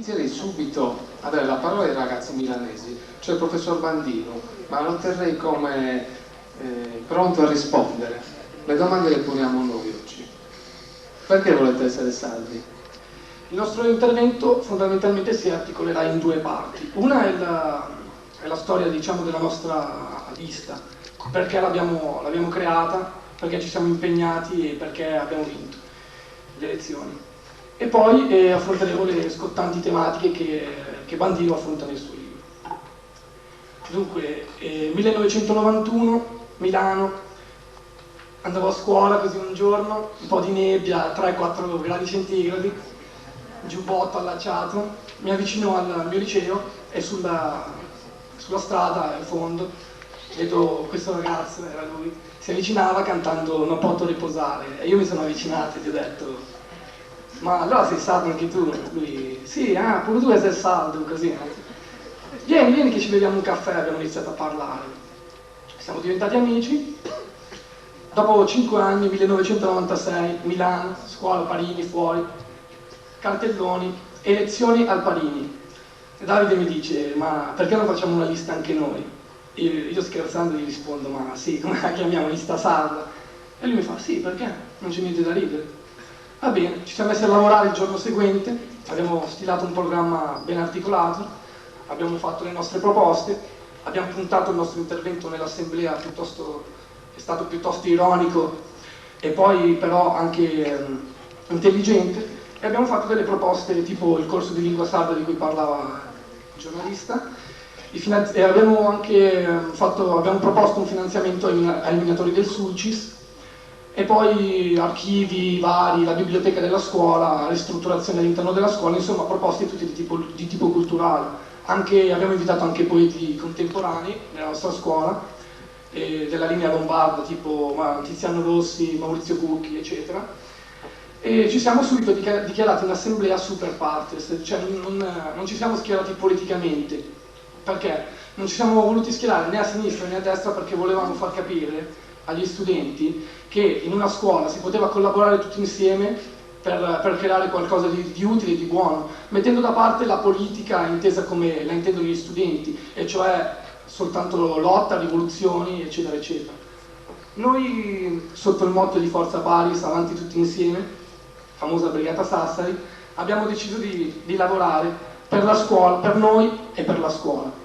inizierei subito a dare la parola ai ragazzi milanesi, cioè il professor Bandino, ma lo terrei come pronto a rispondere. Le domande le poniamo noi oggi. Perché volete essere salvi? Il nostro intervento fondamentalmente si articolerà in due parti. Una è la storia, diciamo, della nostra lista, perché l'abbiamo creata, perché ci siamo impegnati e perché abbiamo vinto le elezioni. E poi affronteremo le scottanti tematiche che Bandino affronta nel suo libro. Dunque, 1991, Milano, andavo a scuola così un giorno, un po' di nebbia, 3-4 gradi centigradi, giubbotto allacciato, mi avvicino al mio liceo e sulla strada, in fondo, vedo questo ragazzo, era lui, si avvicinava cantando Non posso riposare e io mi sono avvicinato e gli ho detto: ma allora sei sardo anche tu? Lui: sì, pure tu sei sardo, così. Vieni che ci beviamo un caffè, abbiamo iniziato a parlare. Siamo diventati amici. Dopo 5 anni, 1996, Milano, scuola Parini, fuori, cartelloni, elezioni al Parini. E Davide mi dice: ma perché non facciamo una lista anche noi? Io scherzando gli rispondo: ma sì, come la chiamiamo, lista sarda? E lui mi fa: sì, perché? Non c'è niente da ridere. Va bene, ci siamo messi a lavorare il giorno seguente, abbiamo stilato un programma ben articolato, abbiamo fatto le nostre proposte, abbiamo puntato il nostro intervento nell'assemblea è stato piuttosto ironico e poi però anche intelligente, e abbiamo fatto delle proposte tipo il corso di lingua sarda di cui parlava il giornalista, e abbiamo proposto un finanziamento ai minatori del Sulcis, e poi archivi vari, la biblioteca della scuola, ristrutturazione all'interno della scuola, insomma proposte tutte di tipo culturale. Abbiamo invitato anche poeti contemporanei nella nostra scuola, della linea lombarda, tipo Tiziano Rossi, Maurizio Cucchi, eccetera. E ci siamo subito dichiarati un'assemblea super partes, cioè non ci siamo schierati politicamente. Perché? Non ci siamo voluti schierare né a sinistra né a destra, perché volevamo far capire agli studenti che in una scuola si poteva collaborare tutti insieme per creare qualcosa di utile e di buono, mettendo da parte la politica intesa come la intendono gli studenti, e cioè soltanto lotta, rivoluzioni, eccetera, eccetera. Noi, sotto il motto di Forza Paris, avanti tutti insieme, famosa Brigata Sassari, abbiamo deciso di lavorare per la scuola, per noi e per la scuola.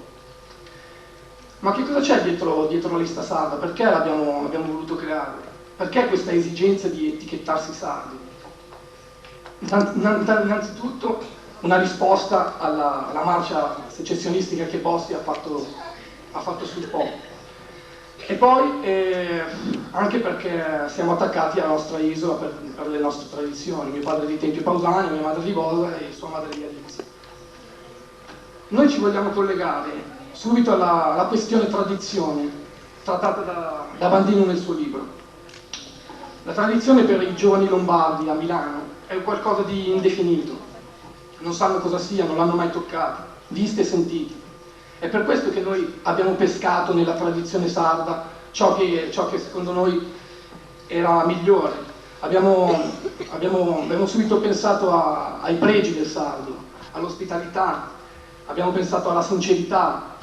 Ma che cosa c'è dietro la lista sarda? Perché l'abbiamo voluto creare? Perché questa esigenza di etichettarsi sardi? Innanzitutto una risposta alla marcia secessionistica che Bossi ha fatto sul Po. E poi anche perché siamo attaccati alla nostra isola per le nostre tradizioni. Mio padre è di Tempio Pausania, mia madre di Bosa e sua madre di Galizia. Noi ci vogliamo collegare subito alla questione tradizione, trattata da Bandino nel suo libro. La tradizione per i giovani lombardi a Milano è qualcosa di indefinito. Non sanno cosa sia, non l'hanno mai toccato, viste e sentite. È per questo che noi abbiamo pescato nella tradizione sarda ciò che secondo noi era migliore. Abbiamo subito pensato ai pregi del sardo, all'ospitalità, abbiamo pensato alla sincerità,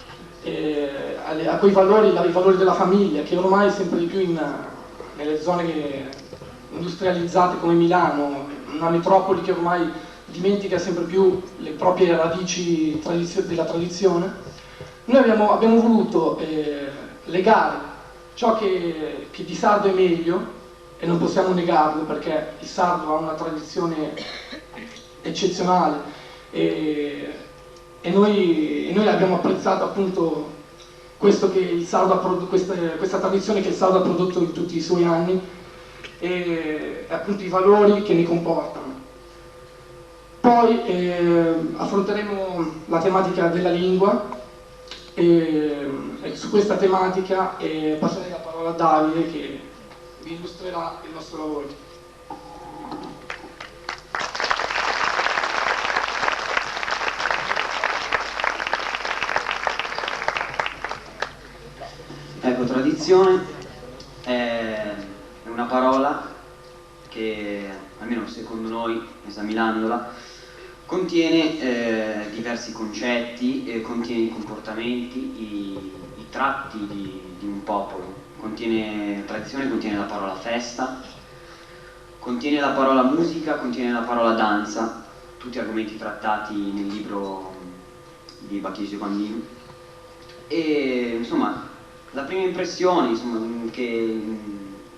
a quei valori, ai valori della famiglia, che ormai sempre di più nelle zone industrializzate come Milano, una metropoli che ormai dimentica sempre più le proprie radici della tradizione. Noi abbiamo voluto legare ciò che di sardo è meglio, e non possiamo negarlo perché il sardo ha una tradizione eccezionale, e noi abbiamo apprezzato appunto questa tradizione che il sardo ha prodotto in tutti i suoi anni, e appunto i valori che ne comportano. Poi affronteremo la tematica della lingua, e su questa tematica passerei la parola a Davide che vi illustrerà il nostro lavoro. Ecco, tradizione è una parola che, almeno secondo noi, esaminandola, contiene diversi concetti, contiene i comportamenti, i tratti di un popolo, contiene tradizione, contiene la parola festa, contiene la parola musica, contiene la parola danza, tutti argomenti trattati nel libro di Bacchisi Bandino. E insomma, la prima impressione, insomma, che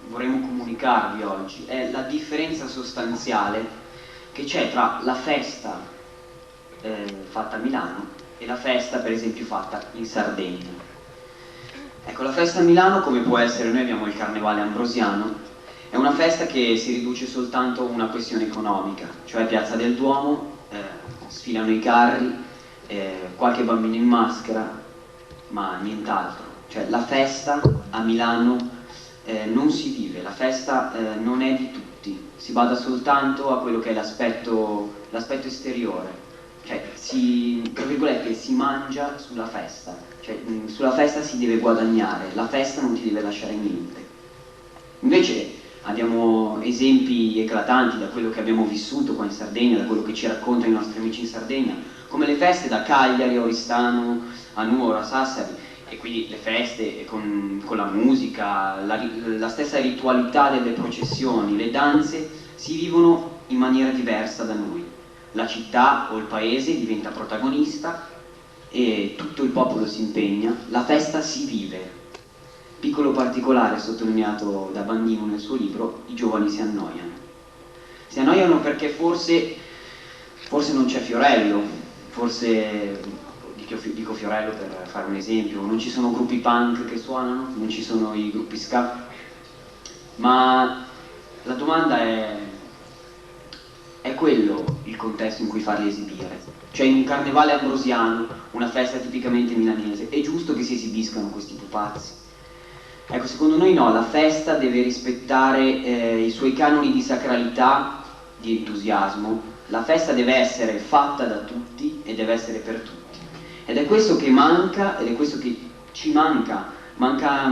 vorremmo comunicarvi oggi è la differenza sostanziale che c'è tra la festa fatta a Milano e la festa, per esempio, fatta in Sardegna. Ecco, la festa a Milano, come può essere, noi abbiamo il Carnevale Ambrosiano, è una festa che si riduce soltanto a una questione economica, cioè Piazza del Duomo, sfilano i carri, qualche bambino in maschera, ma nient'altro. Cioè la festa a Milano non si vive, la festa non è di tutti, si bada soltanto a quello che è l'aspetto esteriore, cioè tra virgolette, si mangia sulla festa, cioè sulla festa si deve guadagnare, la festa non ti deve lasciare niente. Invece abbiamo esempi eclatanti da quello che abbiamo vissuto qua in Sardegna, da quello che ci raccontano i nostri amici in Sardegna, come le feste da Cagliari a Oristano, a Nuoro, a Sassari, e quindi le feste con la musica, la stessa ritualità delle processioni, le danze si vivono in maniera diversa da noi. La città o il paese diventa protagonista e tutto il popolo si impegna, la festa si vive. Piccolo particolare sottolineato da Bandino nel suo libro: i giovani si annoiano. Si annoiano perché forse non c'è Fiorello, forse, dico Fiorello per fare un esempio, non ci sono gruppi punk che suonano, non ci sono i gruppi ska, ma la domanda è quello il contesto in cui farli esibire? Cioè in un carnevale ambrosiano, una festa tipicamente milanese, è giusto che si esibiscano questi pupazzi? Ecco, secondo noi no, la festa deve rispettare i suoi canoni di sacralità, di entusiasmo, la festa deve essere fatta da tutti e deve essere per tutti. Ed è questo che manca, ed è questo che ci manca a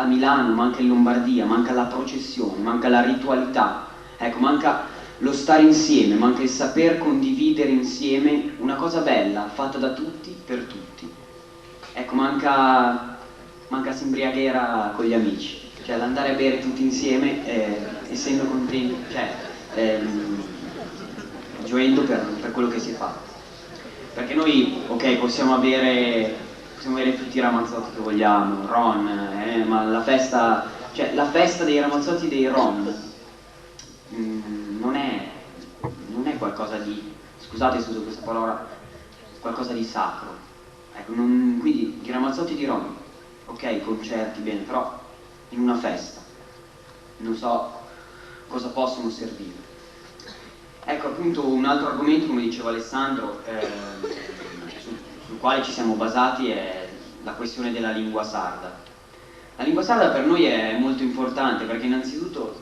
Milano, manca in Lombardia, manca la processione, manca la ritualità, ecco, manca lo stare insieme, manca il saper condividere insieme una cosa bella, fatta da tutti, per tutti. Ecco, manca s'imbriaghera con gli amici, cioè l'andare a bere tutti insieme essendo contenti, cioè gioendo per quello che si fa. Perché noi, ok, possiamo avere tutti i ramazzotti che vogliamo, ron, ma la festa dei ramazzotti e dei ron non è qualcosa di, scusate se uso questa parola, qualcosa di sacro. Ecco, quindi i ramazzotti di ron, ok, concerti, bene, però in una festa non so cosa possono servire. Ecco, appunto, un altro argomento, come diceva Alessandro, sul quale ci siamo basati è la questione della lingua sarda. La lingua sarda per noi è molto importante perché innanzitutto,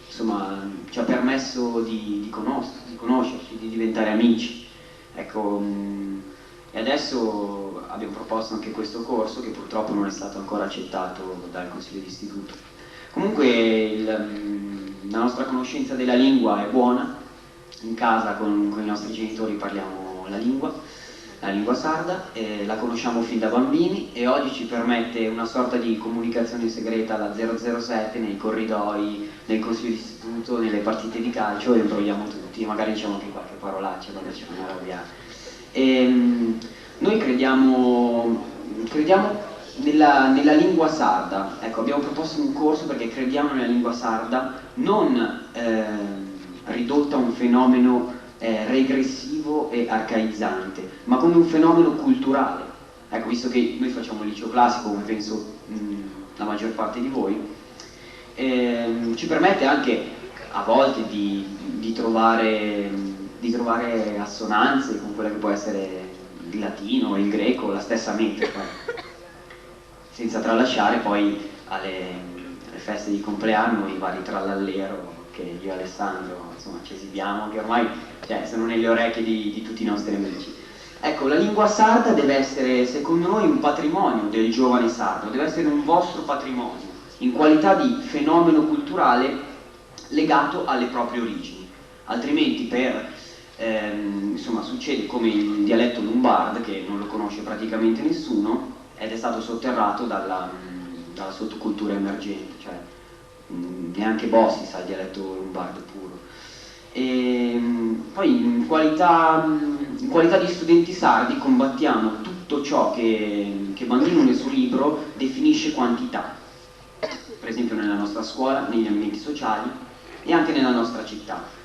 insomma, ci ha permesso di conoscerci, di diventare amici. Ecco, e adesso abbiamo proposto anche questo corso che purtroppo non è stato ancora accettato dal Consiglio d'Istituto. Comunque la nostra conoscenza della lingua è buona, in casa con i nostri genitori parliamo la lingua sarda, la conosciamo fin da bambini e oggi ci permette una sorta di comunicazione segreta alla 007 nei corridoi, nel Consiglio d'Istituto, nelle partite di calcio, e imbrogliamo tutti, magari diciamo anche qualche parolaccia quando ci fanno arrabbiare. Noi crediamo nella lingua sarda. Ecco, abbiamo proposto un corso perché crediamo nella lingua sarda, non ridotta a un fenomeno regressivo e arcaizzante, ma come un fenomeno culturale. Ecco, visto che noi facciamo il liceo classico, come penso la maggior parte di voi, ci permette anche a volte di trovare assonanze con quella che può essere il latino, il greco, la stessa mente, senza tralasciare poi alle feste di compleanno i vari trallallero che io e Alessandro insomma ci esibiamo, che ormai sono nelle orecchie di tutti i nostri amici. Ecco, la lingua sarda deve essere, secondo noi, un patrimonio del giovane sardo, deve essere un vostro patrimonio, in qualità di fenomeno culturale legato alle proprie origini, altrimenti per insomma succede come il dialetto lombardo, che non lo conosce praticamente nessuno ed è stato sotterrato dalla sottocultura emergente, cioè neanche Bossi sa il dialetto lombardo puro. E poi in qualità di studenti sardi combattiamo tutto ciò che Bandino nel suo libro definisce quantità, per esempio nella nostra scuola, negli ambienti sociali e anche nella nostra città.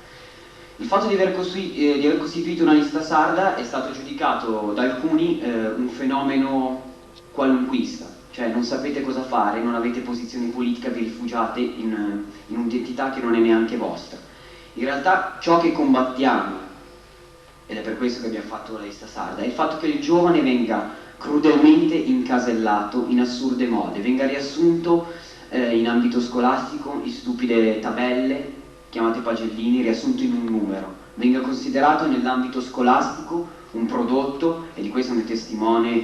Il fatto di aver costituito una lista sarda è stato giudicato da alcuni un fenomeno qualunquista, cioè non sapete cosa fare, non avete posizione politica, vi rifugiate in un'identità che non è neanche vostra. In realtà ciò che combattiamo, ed è per questo che abbiamo fatto la lista sarda, è il fatto che il giovane venga crudelmente incasellato in assurde mode, venga riassunto in ambito scolastico in stupide tabelle, chiamate pagellini, riassunto in un numero, venga considerato nell'ambito scolastico un prodotto, e di questo ne è testimone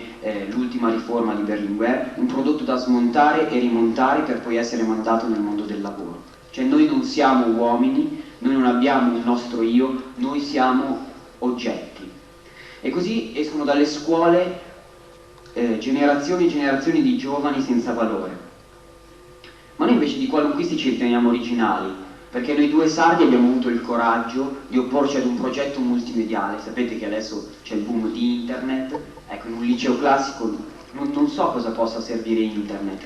l'ultima riforma di Berlinguer, un prodotto da smontare e rimontare per poi essere mandato nel mondo del lavoro. Cioè noi non siamo uomini, noi non abbiamo un nostro io, noi siamo oggetti. E così escono dalle scuole generazioni e generazioni di giovani senza valore. Ma noi invece di qualunquisti ci riteniamo originali, perché noi due sardi abbiamo avuto il coraggio di opporci ad un progetto multimediale. Sapete che adesso c'è il boom di internet, ecco, in un liceo classico non so cosa possa servire internet,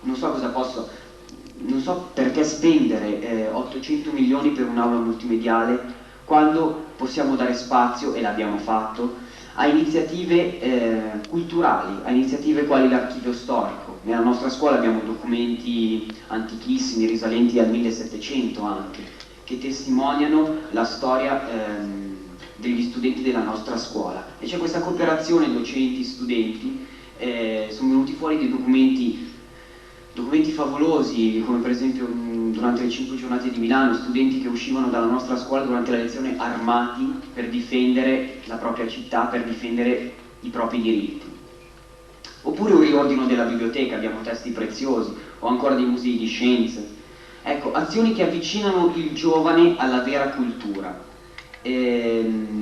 non so perché spendere 800 milioni per un'aula multimediale quando possiamo dare spazio, e l'abbiamo fatto, a iniziative culturali, a iniziative quali l'archivio storico. Nella nostra scuola abbiamo documenti antichissimi, risalenti al 1700 anche, che testimoniano la storia degli studenti della nostra scuola. E c'è questa cooperazione docenti-studenti, sono venuti fuori dei documenti favolosi, come per esempio durante le 5 giornate di Milano, studenti che uscivano dalla nostra scuola durante la lezione armati per difendere la propria città, per difendere i propri diritti. Oppure un riordino della biblioteca, abbiamo testi preziosi, o ancora dei musei di scienze. Ecco, azioni che avvicinano il giovane alla vera cultura,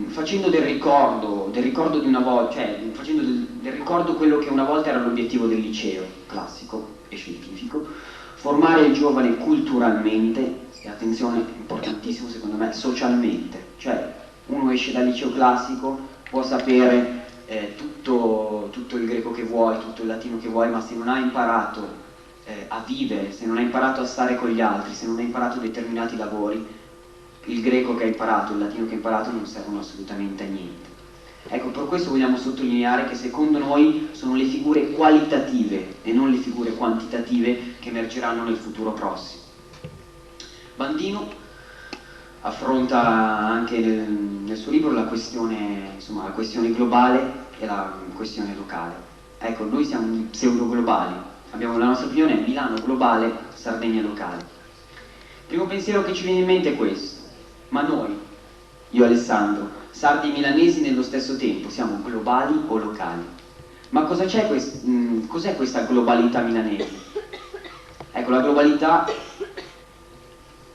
facendo del ricordo di una volta, cioè facendo del ricordo quello che una volta era l'obiettivo del liceo classico e scientifico, formare il giovane culturalmente, e attenzione, importantissimo secondo me, socialmente. Cioè uno esce dal liceo classico, può sapere tutto il greco che vuoi, tutto il latino che vuoi, ma se non ha imparato a vivere, se non ha imparato a stare con gli altri, se non ha imparato determinati lavori, il greco che ha imparato, il latino che ha imparato non servono assolutamente a niente. Ecco, per questo vogliamo sottolineare che secondo noi sono le figure qualitative e non le figure quantitative che emergeranno nel futuro prossimo. Bandino affronta anche nel suo libro la questione globale e la questione locale. Ecco, noi siamo pseudo-globali, abbiamo la nostra opinione: Milano globale, Sardegna locale. Il primo pensiero che ci viene in mente è questo: ma noi, io e Alessandro, sardi e milanesi nello stesso tempo, siamo globali o locali? Ma cos'è questa globalità milanese? Ecco, la globalità,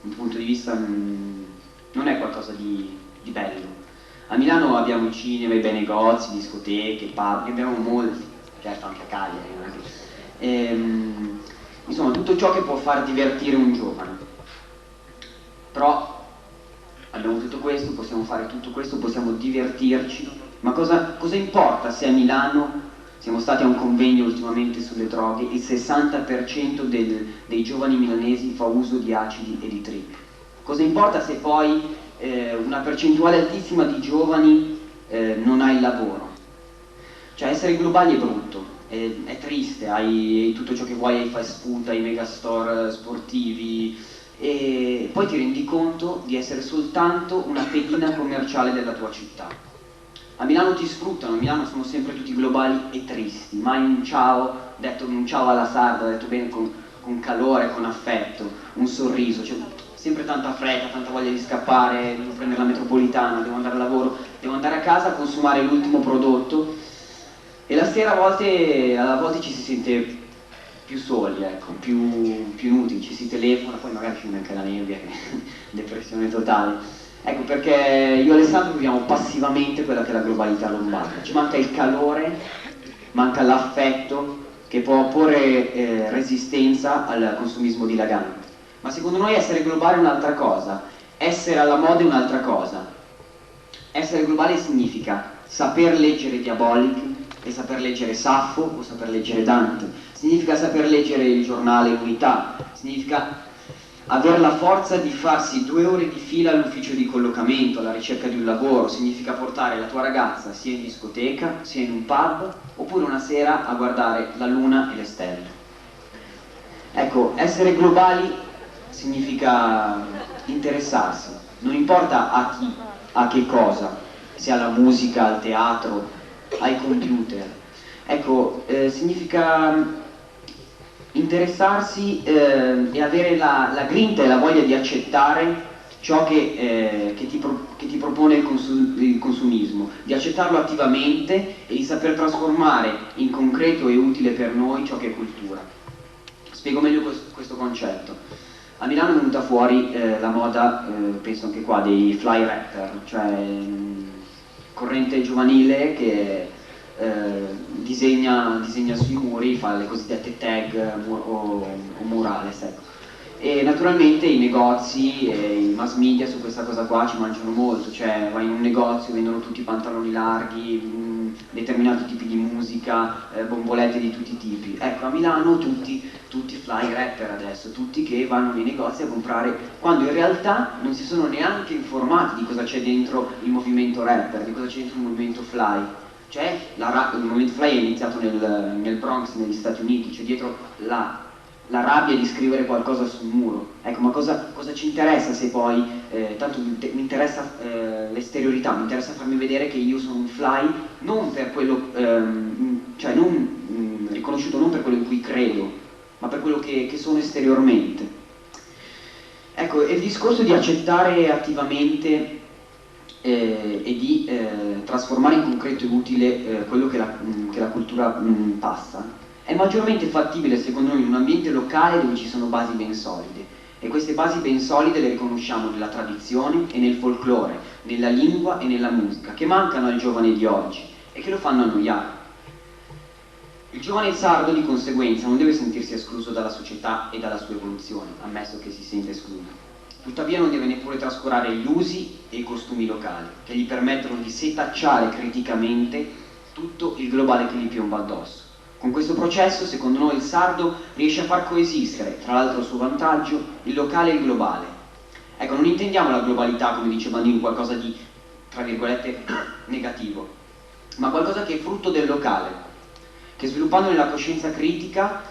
dal punto di vista, non è qualcosa di bello. A Milano abbiamo cinema, i bei negozi, discoteche, pub, ne abbiamo molti, certo anche a Cagliari, insomma tutto ciò che può far divertire un giovane. Però abbiamo tutto questo, possiamo fare tutto questo, possiamo divertirci, ma cosa importa se a Milano, siamo stati a un convegno ultimamente sulle droghe, il 60% dei giovani milanesi fa uso di acidi e di trip? Cosa importa se poi una percentuale altissima di giovani non ha il lavoro? Cioè essere globali è brutto, è triste, hai tutto ciò che vuoi, hai fast food, hai megastore sportivi, e poi ti rendi conto di essere soltanto una pedina commerciale della tua città. A Milano ti sfruttano, a Milano sono sempre tutti globali e tristi, mai un ciao, detto un ciao alla sarda, detto bene con calore, con affetto, un sorriso, cioè sempre tanta fretta, tanta voglia di scappare, devo prendere la metropolitana, devo andare al lavoro, devo andare a casa a consumare l'ultimo prodotto, e la sera a volte ci si sente più soli, ecco, più inutili, ci si telefona, poi magari ci viene anche la nebbia, depressione totale. Ecco perché io e Alessandro viviamo passivamente quella che è la globalità lombarda, ci manca il calore, manca l'affetto che può opporre resistenza al consumismo dilagante. Ma secondo noi essere globale è un'altra cosa, essere alla moda è un'altra cosa. Essere globale significa saper leggere Diabolic e saper leggere Saffo o saper leggere Dante, significa saper leggere il giornale Unità, significa avere la forza di farsi 2 ore di fila all'ufficio di collocamento, alla ricerca di un lavoro, significa portare la tua ragazza sia in discoteca, sia in un pub, oppure una sera a guardare la luna e le stelle. Ecco, essere globali significa interessarsi, non importa a chi, a che cosa, sia alla musica, al teatro, ai computer. Ecco, significa interessarsi e avere la grinta e la voglia di accettare ciò che ti propone il consumismo, di accettarlo attivamente e di saper trasformare in concreto e utile per noi ciò che è cultura. Spiego meglio questo concetto. A Milano è venuta fuori la moda, penso anche qua, dei fly rapper, cioè corrente giovanile che disegna sui muri, fa le cosiddette tag o murales, ecco. E naturalmente i negozi e i mass media su questa cosa qua ci mangiano molto, cioè vai in un negozio, vendono tutti i pantaloni larghi, determinati tipi di musica, bombolette di tutti i tipi. Ecco, a Milano tutti fly rapper adesso, tutti che vanno nei negozi a comprare, quando in realtà non si sono neanche informati di cosa c'è dentro il movimento rapper, di cosa c'è dentro il movimento fly. Cioè, il movimento fly è iniziato nel Bronx, negli Stati Uniti, c'è dietro la rabbia di scrivere qualcosa sul muro. Ecco, ma cosa ci interessa se poi, tanto mi interessa l'esteriorità, mi interessa farmi vedere che io sono un fly, non per quello, cioè riconosciuto non per quello in cui credo, ma per quello che sono esteriormente. Ecco, è il discorso di accettare attivamente e di trasformare in concreto e utile quello che la cultura passa, è maggiormente fattibile secondo noi in un ambiente locale dove ci sono basi ben solide, e queste basi ben solide le riconosciamo nella tradizione e nel folklore, nella lingua e nella musica, che mancano al giovane di oggi e che lo fanno annoiare. Il giovane sardo di conseguenza non deve sentirsi escluso dalla società e dalla sua evoluzione, ammesso che si senta escluso. Tuttavia non deve neppure trascurare gli usi e i costumi locali, che gli permettono di setacciare criticamente tutto il globale che gli piomba addosso. Con questo processo, secondo noi, il sardo riesce a far coesistere, tra l'altro a suo vantaggio, il locale e il globale. Ecco, non intendiamo la globalità, come dice Bandini, qualcosa di, tra virgolette, negativo, ma qualcosa che è frutto del locale, che sviluppando nella coscienza critica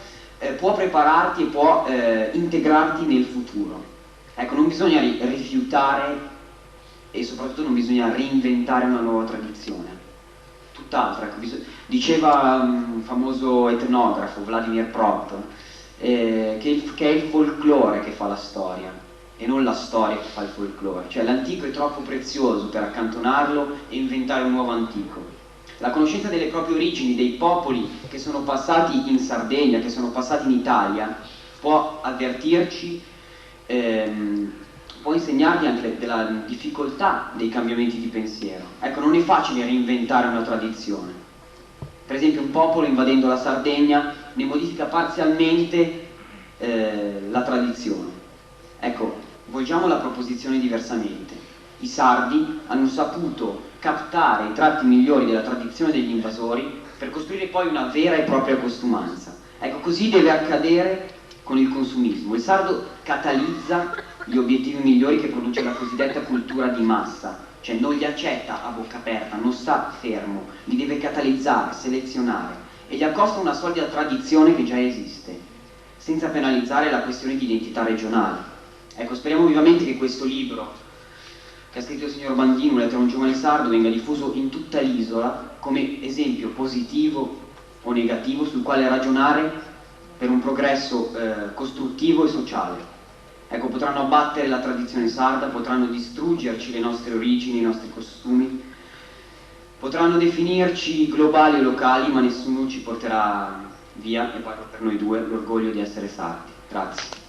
può prepararti e può integrarti nel futuro. Ecco, non bisogna rifiutare e soprattutto non bisogna reinventare una nuova tradizione. Tutt'altro, ecco, diceva un famoso etnografo, Vladimir Prot, che è il folklore che fa la storia e non la storia che fa il folklore, cioè l'antico è troppo prezioso per accantonarlo e inventare un nuovo antico. La conoscenza delle proprie origini, dei popoli che sono passati in Sardegna, che sono passati in Italia, può avvertirci, può insegnarvi anche della difficoltà dei cambiamenti di pensiero. Ecco, non è facile reinventare una tradizione. Per esempio, un popolo invadendo la Sardegna ne modifica parzialmente la tradizione. Ecco, volgiamo la proposizione diversamente. I sardi hanno saputo captare i tratti migliori della tradizione degli invasori per costruire poi una vera e propria costumanza. Ecco, così deve accadere con il consumismo. Il sardo catalizza gli obiettivi migliori che produce la cosiddetta cultura di massa, cioè non li accetta a bocca aperta, non sta fermo, li deve catalizzare, selezionare e gli accosta una solida tradizione che già esiste, senza penalizzare la questione di identità regionale. Ecco, speriamo vivamente che questo libro che ha scritto il signor Bandini, una lettera a un giovane sardo, venga diffuso in tutta l'isola come esempio positivo o negativo sul quale ragionare per un progresso costruttivo e sociale. Ecco, potranno abbattere la tradizione sarda, potranno distruggerci le nostre origini, i nostri costumi, potranno definirci globali o locali, ma nessuno ci porterà via, e parlo per noi due, l'orgoglio di essere sardi. Grazie.